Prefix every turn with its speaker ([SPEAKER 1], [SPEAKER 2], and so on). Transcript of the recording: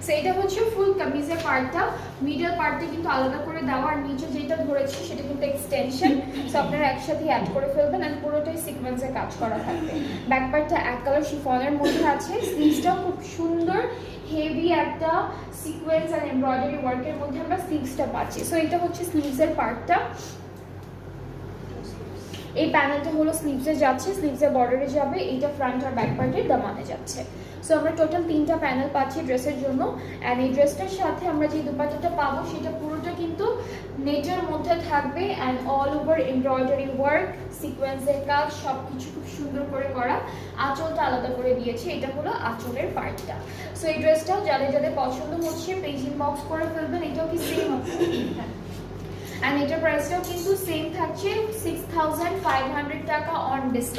[SPEAKER 1] So এটা হচ্ছে ফুল কামিজের পার্টটা, মিডল পার্টটা কিন্তু আলাদা করে দেওয়া, আর নিচে যেটা ধরেছি সেটা কিন্তু এক্সটেনশন। সো আপনারা একসাথে অ্যাড করে ফেলবেন, আর পুরোটাই সিকোয়েন্সের কাজ করা থাকবে। ব্যাক পার্টটা এক কালার শিফনের মধ্যে আছে, স্লিভসটাও খুব সুন্দর হেভি একটা সিকোয়েন্স আর এমব্রয়ডারি ওয়ার্কের মধ্যে আমরা স্লিভসটা পাচ্ছি। সো এটা হচ্ছে স্লিভসের পার্টটা, এই প্যানেলটা হলো স্লিভসে যাচ্ছে, স্লিভসের বর্ডারে যাবে, এইটা ফ্রন্ট আর ব্যাক পার্টের দামানে যাচ্ছে। সো আমরা টোটাল 3টা প্যানেল পাচ্ছি ড্রেসের জন্য। অ্যান্ড এই ড্রেসটার সাথে আমরা যে দুপাট্টাটা পাবো সেটা পুরোটা কিন্তু নেটের মধ্যে থাকবে, and all over embroidery work, সিকোয়েন্সের কাজ, সব কিছু খুব সুন্দর করে করা। আঁচলটা আলাদা করে দিয়েছে, এটা হলো আঁচলের পার্টটা। সো এই ড্রেসটাও যাদের যাদের পছন্দ হচ্ছে পেজ ইনবক্স করে ফেলবেন। এটাও কি সেম আছে, অ্যান্ড এটার প্রাইসটাও কিন্তু সেম থাকছে 6500 টাকা অন ডিসকাউন্ট।